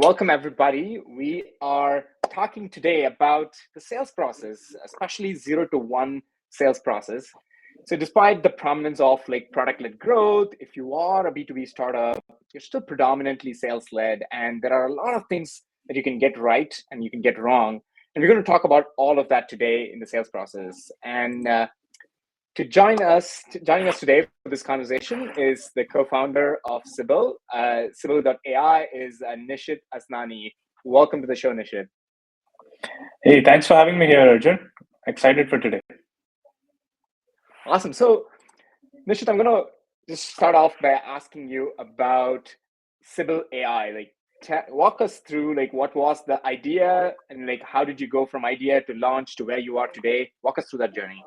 Welcome everybody. We are talking today about the sales process, especially 0 to 1 sales process. So despite the prominence of like product-led growth, if you are a B2B startup, you're still predominantly sales-led, and there are a lot of things that you can get right and you can get wrong. And we're going to talk about all of that today in the sales process. And joining us today for this conversation is the co-founder of Sibyl. Sibyl.ai is Nishit Asnani. Welcome to the show, Nishit. Hey, thanks for having me here, Arjun. Excited for today. Awesome. So, Nishit, I'm gonna just start off by asking you about Sibyl AI. Walk us through like what was the idea and like how did you go from idea to launch to where you are today? Walk us through that journey.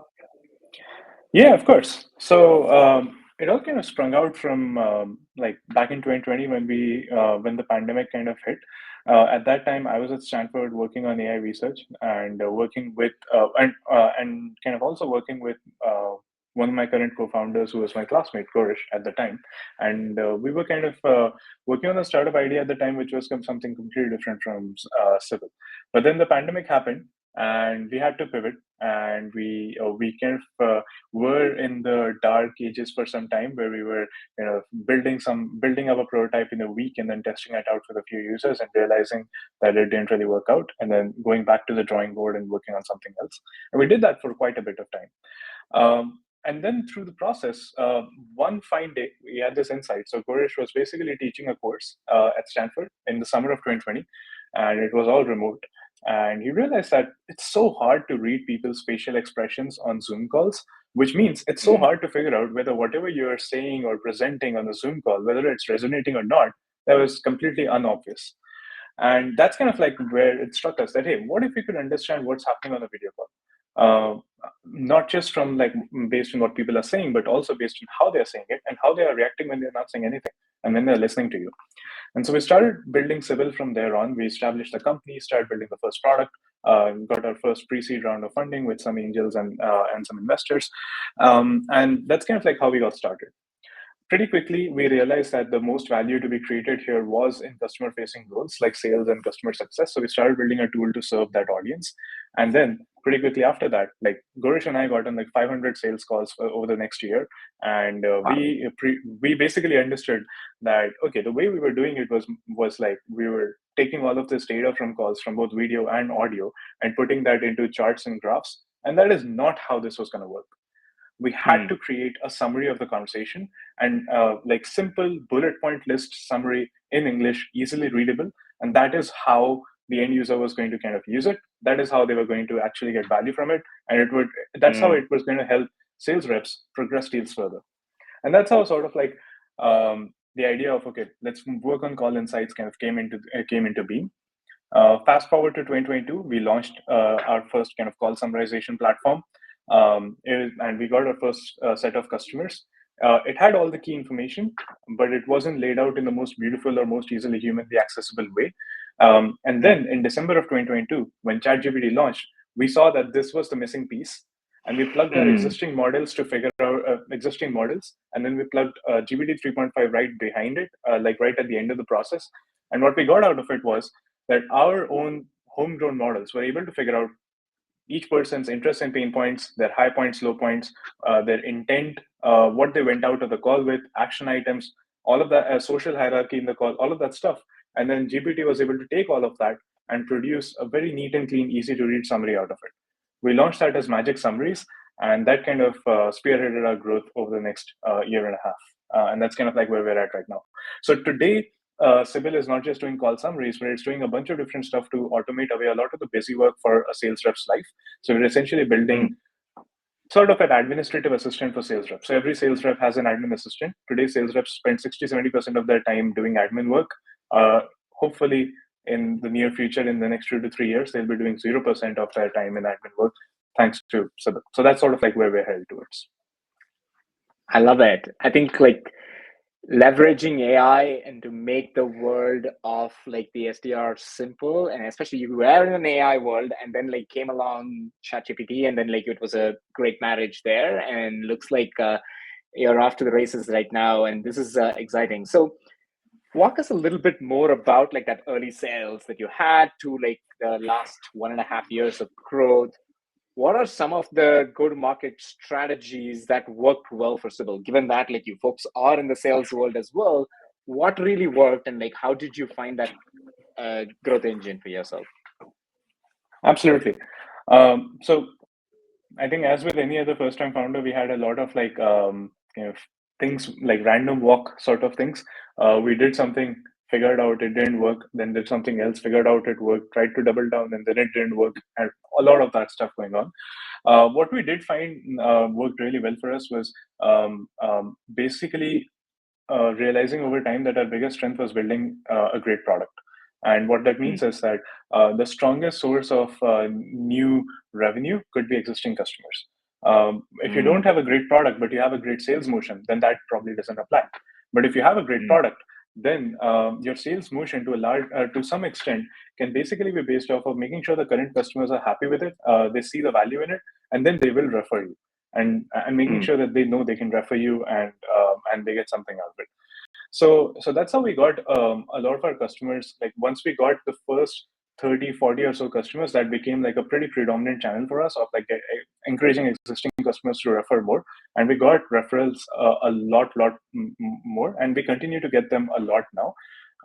Yeah, of course. So it all kind of sprung out from like back in 2020 when the pandemic kind of hit. At that time, I was at Stanford working on AI research and working with and kind of also working with one of my current co-founders who was my classmate, Gorish, at the time, and we were kind of working on a startup idea at the time, which was something completely different from Civil. But then the pandemic happened, and we had to pivot, and we kind of were in the dark ages for some time where we were building our prototype in a week and then testing it out with a few users and realizing that it didn't really work out, and then going back to the drawing board and working on something else. And we did that for quite a bit of time. And then through the process, one fine day, we had this insight. So Gorish was basically teaching a course at Stanford in the summer of 2020, and it was all remote. And he realized that it's so hard to read people's facial expressions on Zoom calls, which means it's so hard to figure out whether whatever you're saying or presenting on the Zoom call, whether it's resonating or not, that was completely unobvious. And that's kind of like where it struck us that, hey, what if we could understand what's happening on a video call? Not just from like based on what people are saying, but also based on how they're saying it and how they are reacting when they're not saying anything and when they're listening to you. And so we started building Civil from there on. We established the company, started building the first product, got our first pre-seed round of funding with some angels and some investors. And that's kind of like how we got started. Pretty quickly, we realized that the most value to be created here was in customer facing roles like sales and customer success. So we started building a tool to serve that audience. And then pretty quickly after that, like Gorish and I got on like 500 sales calls over the next year. And we basically understood that, okay, the way we were doing it was like we were taking all of this data from calls from both video and audio and putting that into charts and graphs. And that is not how this was going to work. We had to create a summary of the conversation and like simple bullet point list summary in English, easily readable. And that is how the end user was going to kind of use it. That is how they were going to actually get value from it. And that's how it was going to help sales reps progress deals further. And that's how sort of like the idea of, okay, let's work on call insights kind of came into being. Fast forward to 2022, we launched our first kind of call summarization platform. And we got our first set of customers. It had all the key information, but it wasn't laid out in the most beautiful or most easily humanly accessible way. And then in December of 2022, when ChatGPT launched, we saw that this was the missing piece. And we plugged our existing models to figure out existing models. And then we plugged GPT 3.5 right behind it, like right at the end of the process. And what we got out of it was that our own homegrown models were able to figure out each person's interests and pain points, their high points, low points, their intent, what they went out of the call with, action items, all of that, social hierarchy in the call, all of that stuff. And then GPT was able to take all of that and produce a very neat and clean, easy to read summary out of it. We launched that as Magic Summaries, and that kind of spearheaded our growth over the next year and a half. And that's kind of like where we're at right now. So today, Sibyl is not just doing call summaries, but it's doing a bunch of different stuff to automate away a lot of the busy work for a sales rep's life. So we're essentially building sort of an administrative assistant for sales reps. So every sales rep has an admin assistant. Today, sales reps spend 60-70% of their time doing admin work. Hopefully, in the near future, in the next 2 to 3 years, they'll be doing 0% of their time in admin work, thanks to Sibyl. So that's sort of like where we're headed towards. I love it. I think like leveraging AI and to make the world of like the SDR simple, and especially you were in an AI world and then like came along ChatGPT and then like it was a great marriage there, and looks like you're off to the races right now, and this is exciting. So Walk us a little bit more about like that early sales that you had to like the last 1.5 years of growth. What are some of the go-to-market strategies that worked well for Sybil? Given that like you folks are in the sales world as well, what really worked and like how did you find that growth engine for yourself? Absolutely. So I think as with any other first time founder, we had a lot of like kind of things like random walk sort of things. We did something, figured out it didn't work, then did something else, figured out it worked, tried to double down, and then it didn't work, and a lot of that stuff going on. What we did find worked really well for us was basically realizing over time that our biggest strength was building a great product. And what that means Mm, is that the strongest source of new revenue could be existing customers. If you don't mm, have a great product, but you have a great sales motion, then that probably doesn't apply. But if you have a great mm, product, then your sales motion to some extent can basically be based off of making sure the current customers are happy with it, they see the value in it, and then they will refer you, and making mm. sure that they know they can refer you and they get something out of it. So that's how we got a lot of our customers. Like once we got the first 30, 40 or so customers, that became like a pretty predominant channel for us of like encouraging existing customers to refer more. And we got referrals a lot more, and we continue to get them a lot now.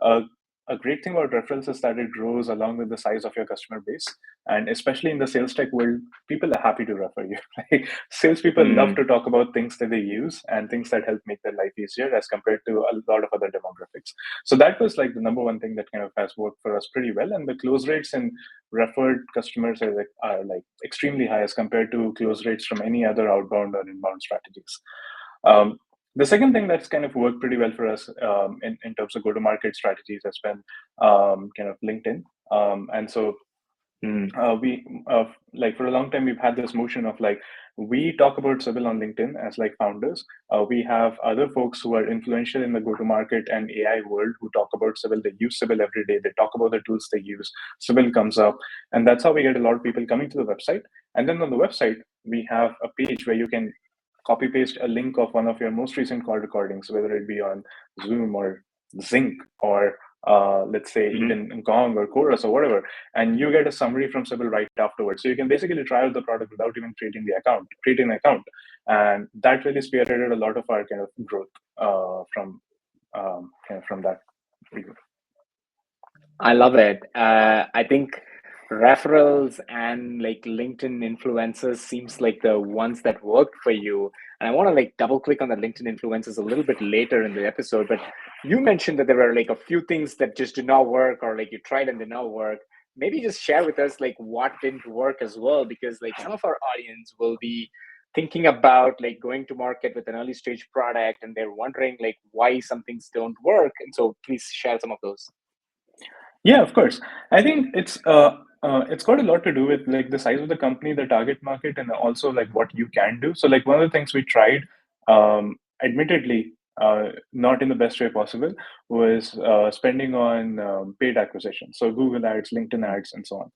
uh, a great thing about referrals is that it grows along with the size of your customer base, and especially in the sales tech world, people are happy to refer you. Like salespeople love Mm. to talk about things that they use and things that help make their life easier as compared to a lot of other demographics. So that was like the number one thing that kind of has worked for us pretty well. And the close rates in referred customers are like extremely high as compared to close rates from any other outbound or inbound strategies. Um, the second thing that's kind of worked pretty well for us in terms of go-to-market strategies has been kind of LinkedIn. And so Mm. we like for a long time we've had this motion of like we talk about Sybil on LinkedIn as like founders. We have other folks who are influential in the go-to-market and AI world who talk about Sybil. They use Sybil every day. They talk about the tools they use. Sybil comes up, and that's how we get a lot of people coming to the website. And then on the website, we have a page where you can copy paste a link of one of your most recent call recordings, whether it be on Zoom or Zinc or let's say Mm. even Gong or Chorus or whatever, and you get a summary from Sybil right afterwards. So you can basically try out the product without even creating an account, and that really spearheaded a lot of our kind of growth from that. I love it. I think referrals and like LinkedIn influencers seems like the ones that worked for you. And I want to like double click on the LinkedIn influencers a little bit later in the episode. But you mentioned that there were like a few things that just did not work, or like you tried and did not work. Maybe just share with us like what didn't work as well, because like some of our audience will be thinking about like going to market with an early stage product and they're wondering like why some things don't work. And so please share some of those. Yeah, of course. I think it's got a lot to do with like the size of the company, the target market, and also like what you can do. So like one of the things we tried, admittedly, not in the best way possible, was spending on paid acquisition. So Google ads, LinkedIn ads, and so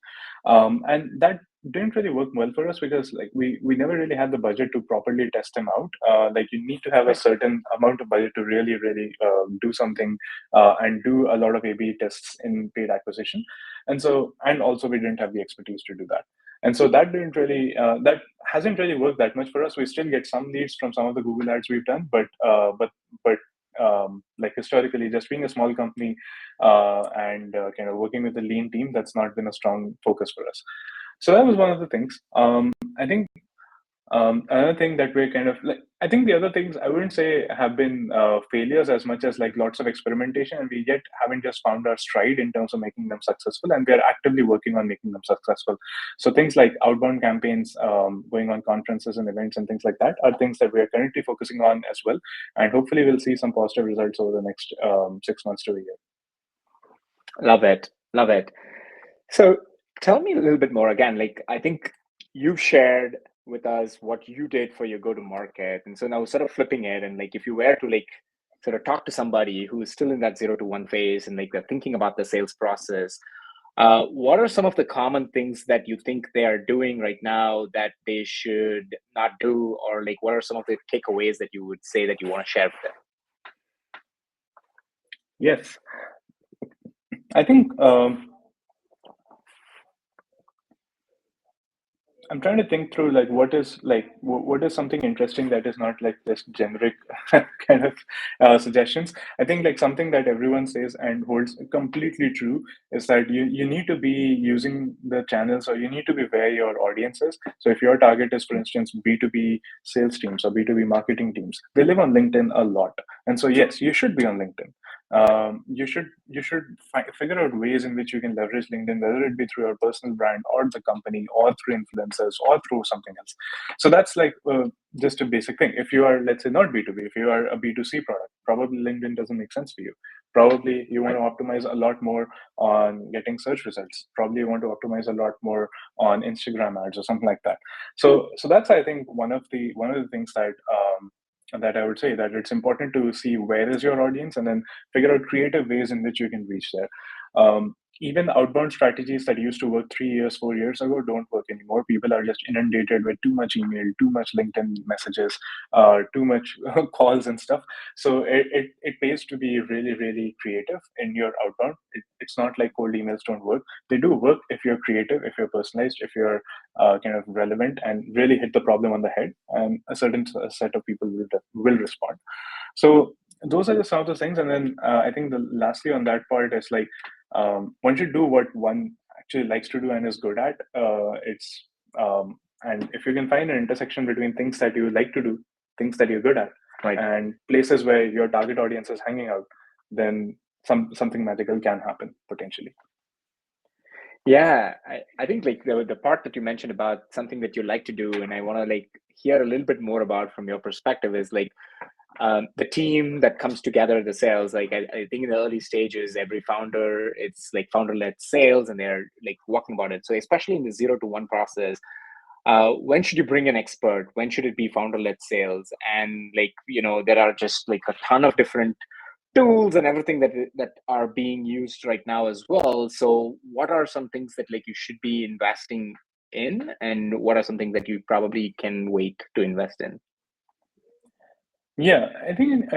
on. And that didn't really work well for us because like we never really had the budget to properly test them out. Like you need to have a Right. certain amount of budget to really do something and do a lot of A/B tests in paid acquisition. And also we didn't have the expertise to do that. And so that hasn't really worked that much for us. We still get some leads from some of the Google ads we've done, but like historically, just being a small company and kind of working with a lean team, that's not been a strong focus for us. So that was one of the things. I think another thing that we're kind of like, I think the other things I wouldn't say have been failures as much as like lots of experimentation, and we yet haven't just found our stride in terms of making them successful, and we are actively working on making them successful. So things like outbound campaigns, going on conferences and events and things like that are things that we are currently focusing on as well, and hopefully we'll see some positive results over the next 6 months to a year. Love it. Love it. So tell me a little bit more again. Like, I think you've shared with us what you did for your go to market. And so now sort of flipping it, and like, if you were to like sort of talk to somebody who is still in that 0 to 1 phase and like they're thinking about the sales process, what are some of the common things that you think they are doing right now that they should not do? Or like, what are some of the takeaways that you would say that you want to share with them? Yes, I think I'm trying to think through like what is something interesting that is not like just generic kind of suggestions. I think like something that everyone says and holds completely true is that you need to be using the channels, or you need to be where your audience is. So if your target is, for instance, B2B sales teams or B2B marketing teams, they live on LinkedIn a lot, and so yes, you should be on LinkedIn. You should figure out ways in which you can leverage LinkedIn, whether it be through your personal brand or the company, or through influencers, or through something else. So that's like just a basic thing. If you are, let's say, not B2B, if you are a B2C product, probably LinkedIn doesn't make sense for you. Probably you want Right. to optimize a lot more on getting search results. Probably you want to optimize a lot more on Instagram ads or something like that. So that's, I think, one of the things that I would say, that it's important to see where is your audience, and then figure out creative ways in which you can reach there. Even outbound strategies that used to work 3 years, 4 years ago don't work anymore. People are just inundated with too much email, too much LinkedIn messages, too much calls and stuff. So it pays to be really, really creative in your outbound. It's not like cold emails don't work. They do work if you're creative, if you're personalized, if you're kind of relevant and really hit the problem on the head, and a certain set of people will respond. So those are just some of the things. And then I think the lastly on that part is like, one should do what one actually likes to do and is good at. And if you can find an intersection between things that you like to do, things that you're good at, Right. and places where your target audience is hanging out, then something magical can happen potentially. Yeah, I think like the part that you mentioned about something that you like to do, and I want to like hear a little bit more about from your perspective is like the team that comes together, the sales. Like I think in the early stages, every founder, it's like founder-led sales, and they're like walking about it. So especially in the 0 to 1 process, when should you bring an expert? When should it be founder-led sales? And like there are just like a ton of different tools and everything that are being used right now as well. So what are some things that like you should be investing in, and what are some things that you probably can wait to invest in? Yeah, I think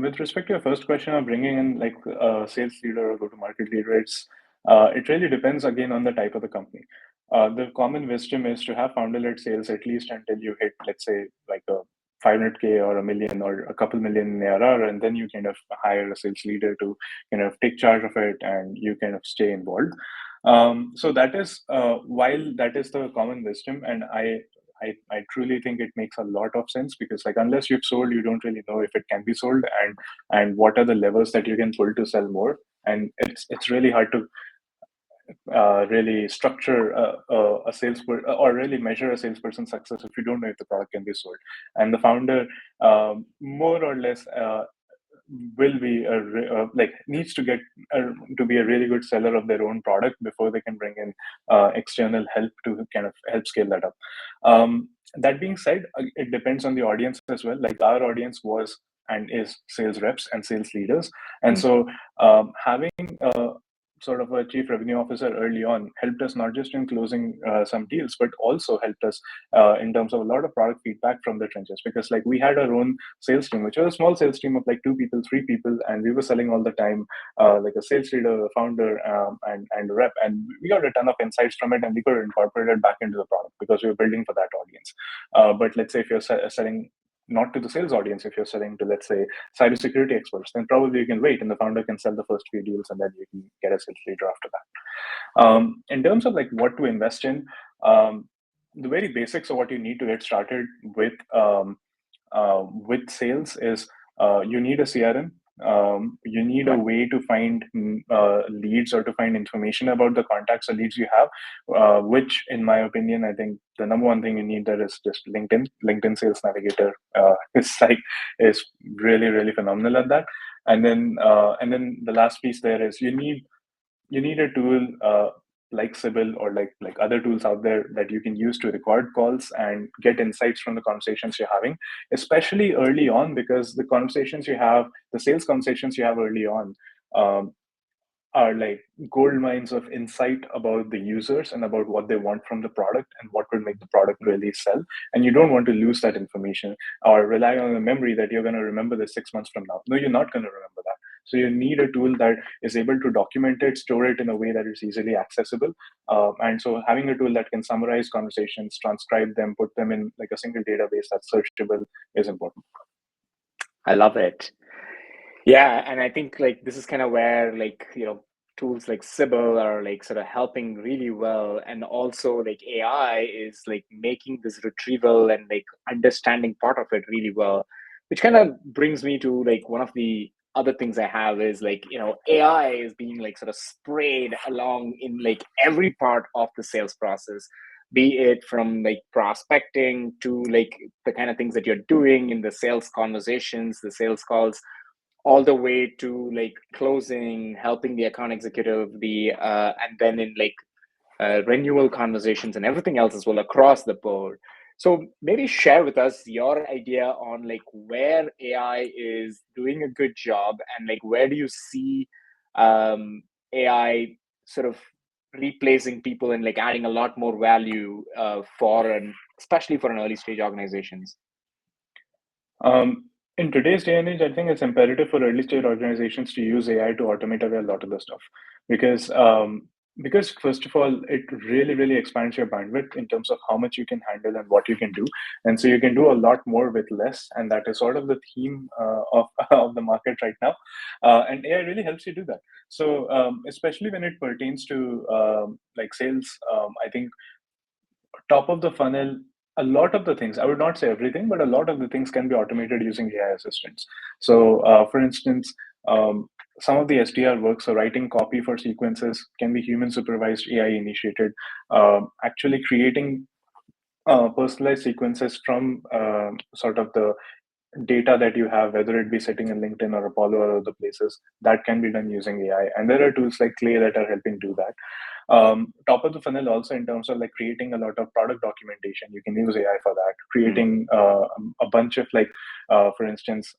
with respect to your first question of bringing in like a sales leader or go-to-market leader, it really depends again on the type of the company. The common wisdom is to have founder-led sales at least until you hit, let's say, like a 500K or a million or a couple million in ARR, and then you kind of hire a sales leader to kind of take charge of it, and you kind of stay involved. So that is while that is the common wisdom, and I truly think it makes a lot of sense, because like unless you've sold, you don't really know if it can be sold, and what are the levers that you can pull to sell more. And it's really hard to really structure a or really measure a salesperson's success if you don't know if the product can be sold. And the founder, more or less, will be like needs to get to be a really good seller of their own product before they can bring in external help to kind of help scale that up. That being said, it depends on the audience as well. Like our audience was and is sales reps and sales leaders, and Mm. so having sort of a chief revenue officer early on helped us not just in closing some deals, but also helped us in terms of a lot of product feedback from the trenches. Because like we had our own sales team, which was a small sales team of like 2 people, 3 people, and we were selling all the time, like a sales leader, a founder, and a rep, and we got a ton of insights from it, and we could incorporate it back into the product because we were building for that audience. But let's say if you're selling not to the sales audience, if you're selling to, let's say, cybersecurity experts, then probably you can wait and the founder can sell the first few deals, and then you can get a sales leader after that. In terms of like what to invest in, the very basics of what you need to get started with sales is you need a CRM. You need a Right. way to find leads, or to find information about the contacts or leads you have, which, in my opinion, I think the number one thing you need there is just LinkedIn. LinkedIn Sales Navigator is really, really phenomenal at that. And then the last piece there is you need a tool like Sybil, or like other tools out there that you can use to record calls and get insights from the conversations you're having, especially early on, because the sales conversations you have early on, um, are like gold mines of insight about the users and about what they want from the product and what will make the product really sell. And you don't want to lose that information or rely on a memory that you're going to remember this 6 months from now. No, you're not going to remember that. So you need a tool that is able to document it, store it in a way that is easily accessible. And so having a tool that can summarize conversations, transcribe them, put them in like a single database that's searchable is important. I love it. Yeah, and I think like this is kind of where tools like Sybil are like sort of helping really well, and also like AI is like making this retrieval and like understanding part of it really well, which kind of brings me to like one of the other things I have is like AI is being like sort of sprayed along in like every part of the sales process, be it from like prospecting to like the kind of things that you're doing in the sales conversations, the sales calls, all the way to like closing, helping the account executive, the and then in like renewal conversations and everything else as well across the board. So maybe share with us your idea on like where AI is doing a good job, and like where do you see AI sort of replacing people and like adding a lot more value for an especially for an early stage organizations. In today's day and age, I think it's imperative for early stage organizations to use AI to automate away a lot of the stuff, because because first of all, it really expands your bandwidth in terms of how much you can handle and what you can do, and so you can do a lot more with less, and that is sort of the theme of of the market right now, and AI really helps you do that. So especially when it pertains to like sales, I think top of the funnel, a lot of the things, I would not say everything, but a lot of the things can be automated using AI assistants. So, for instance, some of the SDR work, so writing copy for sequences, can be human supervised, AI initiated. Actually, creating personalized sequences from sort of the data that you have, whether it be sitting in LinkedIn or Apollo or other places, that can be done using AI. And there are tools like Clay that are helping do that. Top of the funnel also in terms of like creating a lot of product documentation, you can use AI for that. Creating a bunch of like, for instance,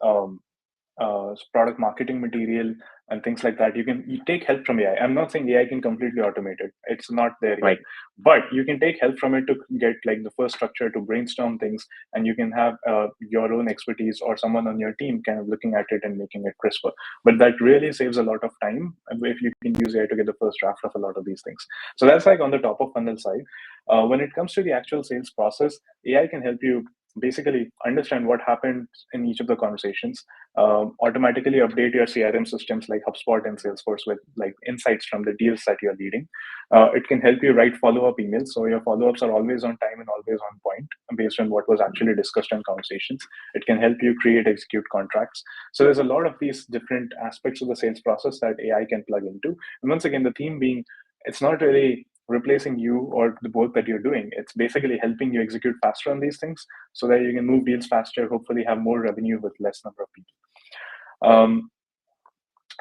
product marketing material and things like that. You take help from AI. I'm not saying AI can completely automate it. It's not there yet, Right. but you can take help from it to get like the first structure to brainstorm things, and you can have your own expertise or someone on your team kind of looking at it and making it crisper. But that really saves a lot of time if you can use AI to get the first draft of a lot of these things. So that's like on the top of funnel side. When it comes to the actual sales process, AI can help you basically understand what happened in each of the conversations, automatically update your CRM systems like HubSpot and Salesforce with like insights from the deals that you're leading. It can help you write follow-up emails, so your follow-ups are always on time and always on point based on what was actually discussed in conversations. It can help you create, execute contracts. So there's a lot of these different aspects of the sales process that AI can plug into. And once again, the theme being, it's not really replacing you or the work that you're doing. It's basically helping you execute faster on these things so that you can move deals faster, hopefully have more revenue with less number of people.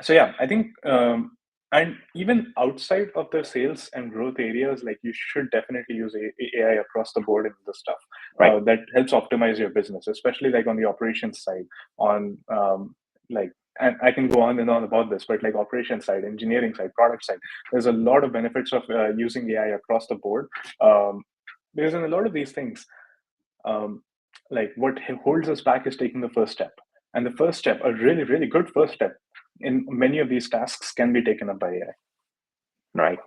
So yeah, I think, and even outside of the sales and growth areas, like you should definitely use AI across the board in this stuff Right. that helps optimize your business, especially like on the operations side, on like, and I can go on and on about this, but like operations side, engineering side, product side, there's a lot of benefits of using AI across the board. Because in a lot of these things, um, like what holds us back is taking the first step. And the first step, a really good first step in many of these tasks, can be taken up by AI. Right.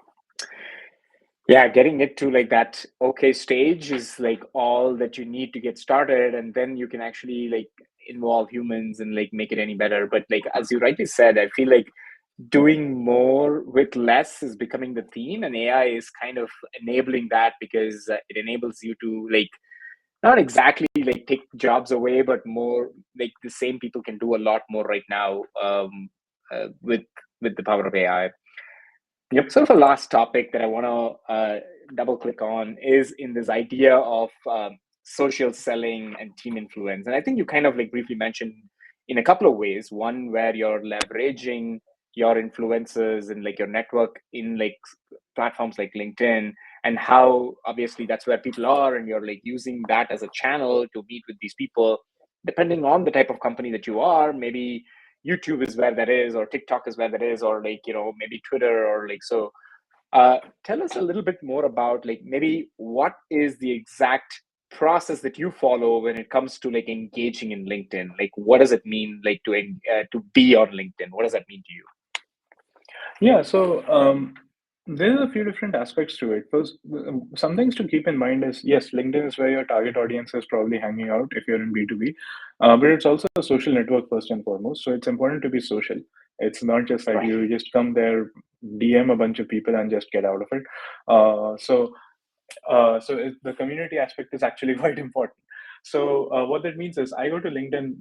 Yeah, getting it to like that okay stage is like all that you need to get started, and then you can actually like involve humans and like make it any better. But like as you rightly said, I feel like doing more with less is becoming the theme, and AI is kind of enabling that because it enables you to like not exactly like take jobs away, but more like the same people can do a lot more right now with the power of AI. Yep. Sort of a last topic that I want to double click on is in this idea of social selling and team influence. And I think you kind of like briefly mentioned in a couple of ways. One, where you're leveraging your influencers and like your network in like platforms like LinkedIn, and how obviously that's where people are, and you're like using that as a channel to meet with these people. Depending on the type of company that you are, maybe YouTube is where that is, or TikTok is where that is, or like, maybe Twitter or like so. Tell us a little bit more about like maybe what is the exact process that you follow when it comes to like engaging in LinkedIn? Like, what does it mean like to be on LinkedIn? What does that mean to you? Yeah, so there's a few different aspects to it. First, some things to keep in mind is yes, LinkedIn is where your target audience is probably hanging out if you're in B2B, but it's also a social network first and foremost. So it's important to be social. It's not just that Right. you just come there, DM a bunch of people, and just get out of it. The community aspect is actually quite important. So what that means is I go to LinkedIn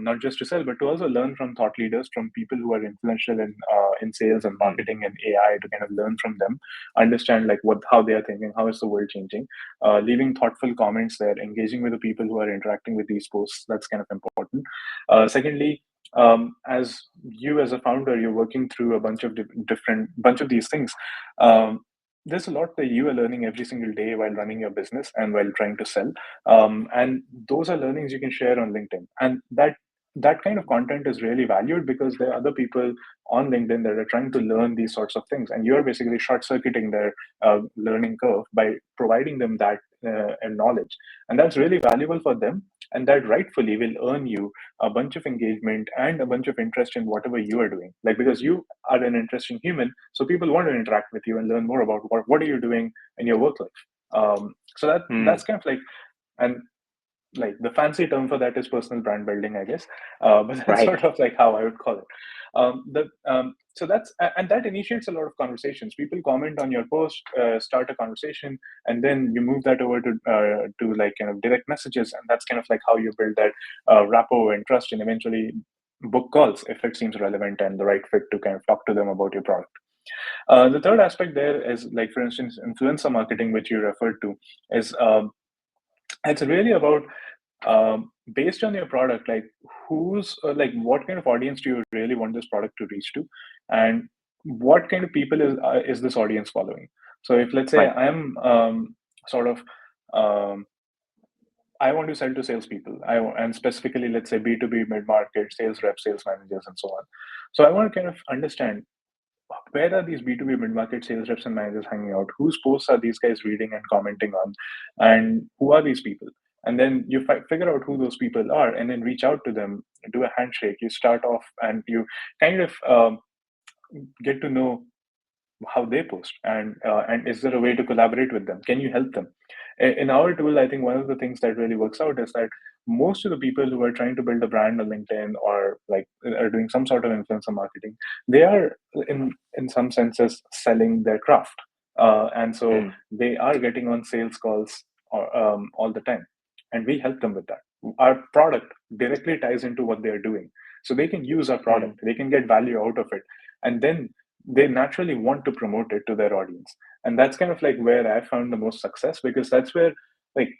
not just to sell, but to also learn from thought leaders, from people who are influential in sales and Hmm. marketing and AI, to kind of learn from them, understand like how they are thinking, how is the world changing, leaving thoughtful comments there, engaging with the people who are interacting with these posts. That's kind of important. Secondly, as you as a founder, you're working through a bunch of different bunch of these things. Um, there's a lot that you are learning every single day while running your business and while trying to sell, and those are learnings you can share on LinkedIn, and that kind of content is really valued because there are other people on LinkedIn that are trying to learn these sorts of things, and you're basically short circuiting their learning curve by providing them that knowledge, and that's really valuable for them, and that rightfully will earn you a bunch of engagement and a bunch of interest in whatever you are doing, like because you are an interesting human, so people want to interact with you and learn more about what are you doing in your work life. So that's Hmm. kind of like, and like the fancy term for that is personal brand building, I guess. But that's Right. sort of like how I would call it. So that's, and that initiates a lot of conversations. People comment on your post, start a conversation, and then you move that over to like kind of direct messages, and that's kind of like how you build that rapport and trust, and eventually book calls if it seems relevant and the right fit to kind of talk to them about your product. The third aspect there is, like, for instance, influencer marketing, which you referred to, is it's really about, based on your product, like who's like what kind of audience do you really want this product to reach to, and what kind of people is this audience following. So if, let's say, Right. I'm sort of um, I want to sell to salespeople, and specifically, let's say, B2B, mid market, sales reps, sales managers, and so on. So I want to kind of understand, where are these B2B mid-market sales reps and managers hanging out? Whose posts are these guys reading and commenting on? And who are these people? And then you figure out who those people are, and then reach out to them, do a handshake. You start off and you kind of get to know how they post, and is there a way to collaborate with them? Can you help them? In our tool, I think one of the things that really works out is that most of the people who are trying to build a brand on LinkedIn, or like are doing some sort of influencer marketing, they are in some senses selling their craft, and so Hmm. they are getting on sales calls all the time, and we help them with that. Our product directly ties into what they are doing, so they can use our Hmm. product, they can get value out of it, and then they naturally want to promote it to their audience. And that's kind of like where I found the most success, because that's where, like,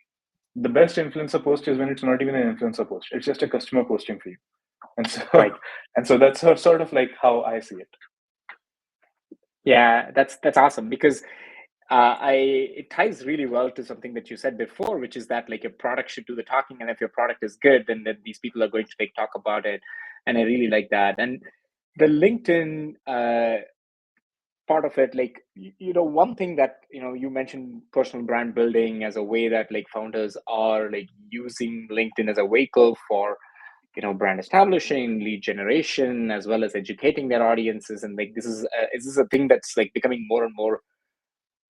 the best influencer post is when it's not even an influencer post, it's just a customer posting for you. And so Right. and so that's sort of like how I see it. Yeah, that's awesome because I it ties really well to something that you said before, which is that like your product should do the talking, and if your product is good, then these people are going to like talk about it, and I really like that. And the LinkedIn part of it, like one thing that you mentioned personal brand building as a way that like founders are like using LinkedIn as a vehicle for brand establishing, lead generation, as well as educating their audiences, and like this is a thing that's like becoming more and more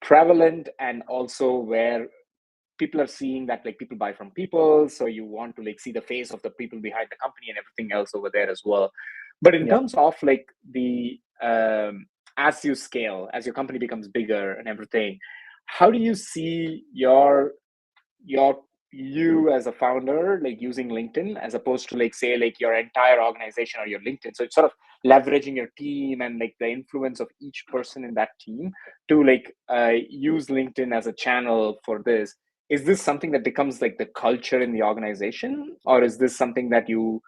prevalent, and also where people are seeing that like people buy from people, so you want to like see the face of the people behind the company and everything else over there as well. But in Yeah. terms of like the as you scale, as your company becomes bigger and everything, how do you see your you as a founder like using LinkedIn as opposed to like say like your entire organization or your LinkedIn? So it's sort of leveraging your team and like the influence of each person in that team to like use LinkedIn as a channel for this. Is this something that becomes like the culture in the organization, or is this something that you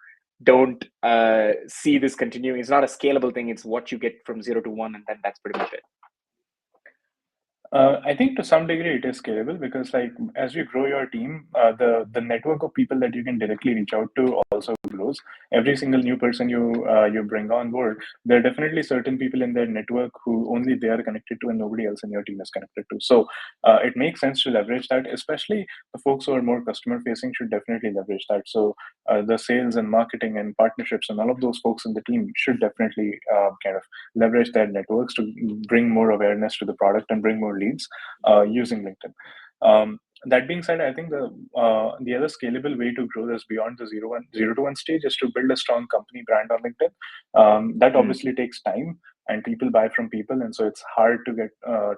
don't see this continuing? It's not a scalable thing, it's what you get from 0 to 1, and then that's pretty much it. I think to some degree it is scalable because, like, as you grow your team, the network of people that you can directly reach out to also grows. Every single new person you bring on board, there are definitely certain people in their network who only they are connected to, and nobody else in your team is connected to. So it makes sense to leverage that. Especially the folks who are more customer facing should definitely leverage that. So the sales and marketing and partnerships and all of those folks in the team should definitely kind of leverage their networks to bring more awareness to the product and bring more leads using LinkedIn. That being said, I think the other scalable way to grow this beyond the zero to one stage is to build a strong company brand on LinkedIn. That Mm, obviously takes time, and people buy from people, and so it's hard to get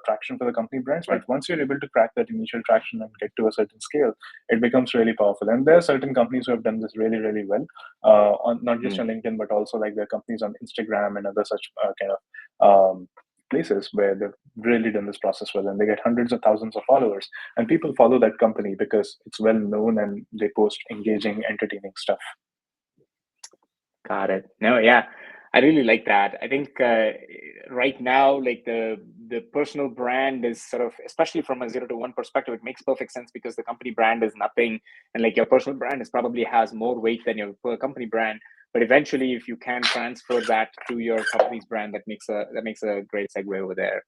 traction for the company brands. But right. once you're able to crack that initial traction and get to a certain scale, it becomes really powerful. And there are certain companies who have done this really, really well, on not just Mm. on LinkedIn, but also like their companies on Instagram and other such kind of places where they've really done this process well, and they get hundreds of thousands of followers, and people follow that company because it's well known and they post engaging, entertaining stuff. Got it. No, yeah, I really like that. I think right now, like the personal brand is sort of, especially from a 0 to 1 perspective, it makes perfect sense because the company brand is nothing, and like your personal brand is probably has more weight than your company brand. But eventually, if you can transfer that to your company's brand, that makes a great segue over there.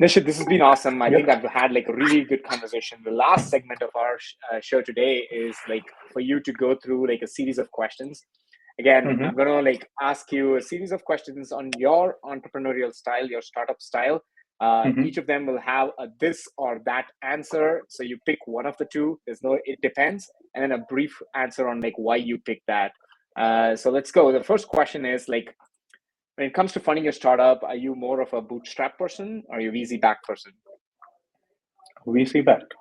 Nishit, this has been awesome. I think Yep. I've had like a really good conversation. The last segment of our show today is like for you to go through like a series of questions. Again, I'm Mm-hmm. gonna like ask you a series of questions on your entrepreneurial style, your startup style. Each Mm-hmm. of them will have a this or that answer. So you pick one of the two. There's no it depends, and then a brief answer on like why you picked that. So let's go. The first question is like when it comes to funding your startup, are you more of a bootstrap person or are you VC back person? VC backed.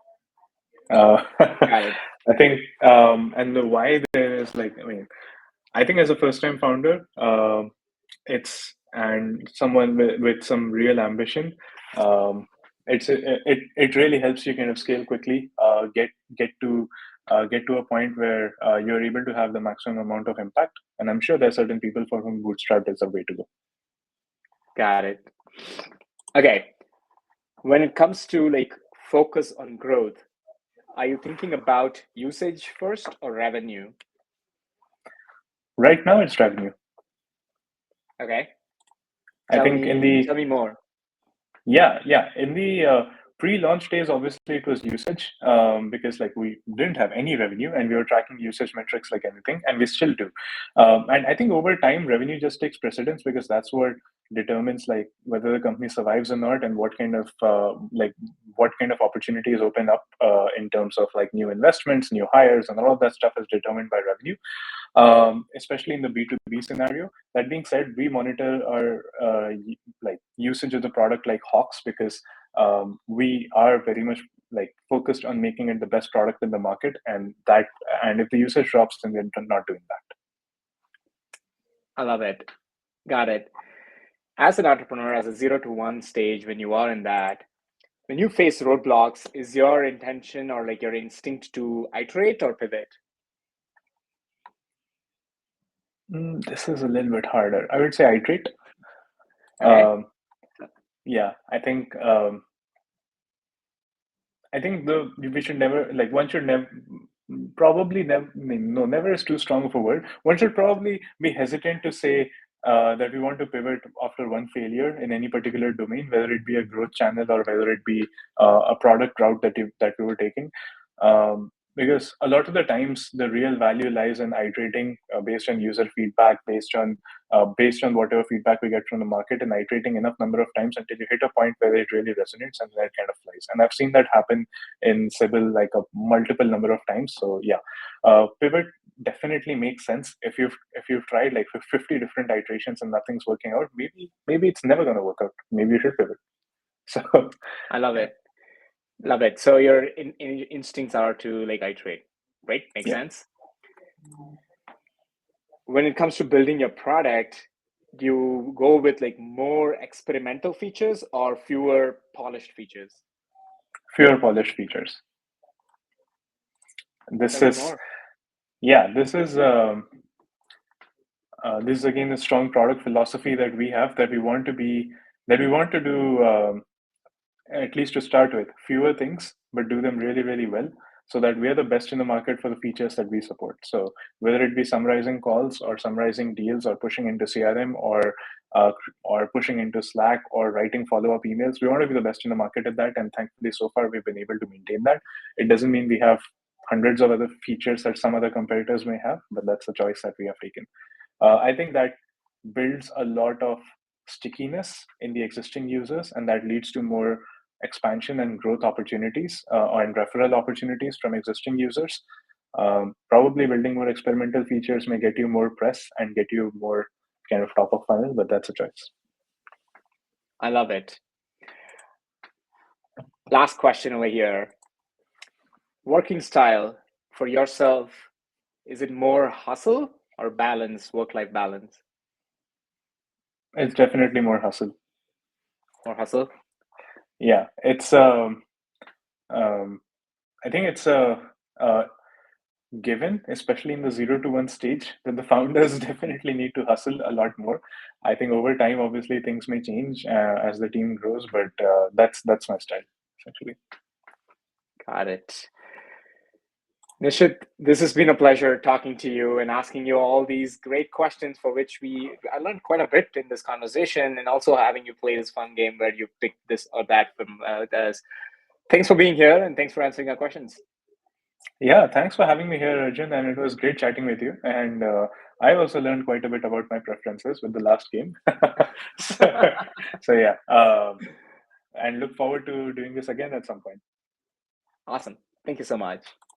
uh, Got it. I think, and the why there is, like, I mean, I think as a first time founder, it's and someone with some real ambition, um, it really helps you kind of scale quickly, get to get to a point where you're able to have the maximum amount of impact. And I'm sure there are certain people for whom bootstrap is a way to go. Got it. Okay. When it comes to like focus on growth, are you thinking about usage first or revenue? Right now, it's revenue. Okay. I Tell think in me the tell me more. Yeah. In the pre-launch days, obviously it was usage, because like we didn't have any revenue and we were tracking usage metrics like anything, and we still do. And I think over time, revenue just takes precedence because that's what determines like whether the company survives or not, and what kind of opportunities open up in terms of like new investments, new hires, and all of that stuff is determined by revenue, especially in the B2B scenario. That being said, we monitor our like usage of the product like hawks because we are very much like focused on making it the best product in the market, and if the usage drops, then we're not doing that. I love it. Got it. As an entrepreneur, as a 0 to 1 stage, when you are in that, when you face roadblocks, is your intention or like your instinct to iterate or pivot? This is a little bit harder. I would say iterate. Okay. Um, yeah, I think the we should never like one should never probably never no never is too strong of a word. One should probably be hesitant to say that we want to pivot after one failure in any particular domain, whether it be a growth channel or whether it be a product route that we were taking. Because a lot of the times the real value lies in iterating based on user feedback, based on whatever feedback we get from the market, and iterating enough number of times until you hit a point where it really resonates and that kind of flies. And I've seen that happen in Sybil like a multiple number of times. So yeah, pivot definitely makes sense if you've tried like 50 different iterations and nothing's working out. Maybe it's never going to work out. Maybe you should pivot. So I love yeah, it. Love it. So your instincts are to like iterate, right? Makes yeah. sense. When it comes to building your product, do you go with like more experimental features or fewer polished features? Fewer polished features. Tell This me is more. yeah. This is again a strong product philosophy that we have, that we want to do. at least to start with, fewer things, but do them really, really well so that we are the best in the market for the features that we support. So whether it be summarizing calls or summarizing deals or pushing into CRM uh, or pushing into Slack or writing follow-up emails, we want to be the best in the market at that. And thankfully, so far, we've been able to maintain that. It doesn't mean we have hundreds of other features that some other competitors may have, but that's the choice that we have taken. I think that builds a lot of stickiness in the existing users, and that leads to more expansion and growth opportunities and referral opportunities from existing users. Probably building more experimental features may get you more press and get you more kind of top of funnel, but that's a choice. I love it. Last question over here. Working style for yourself, is it more hustle or balance, work-life balance? It's definitely more hustle. More hustle? Yeah, it's um, I think it's a given, especially in the 0 to 1 stage, that the founders definitely need to hustle a lot more. I think over time, obviously, things may change as the team grows, but that's my style essentially. Got it. Nishit, this has been a pleasure talking to you and asking you all these great questions for which I learned quite a bit in this conversation, and also having you play this fun game where you pick this or that from us. Thanks for being here and thanks for answering our questions. Yeah, thanks for having me here, Arjun, and it was great chatting with you. And I also learned quite a bit about my preferences with the last game. so, so yeah, and look forward to doing this again at some point. Awesome. Thank you so much.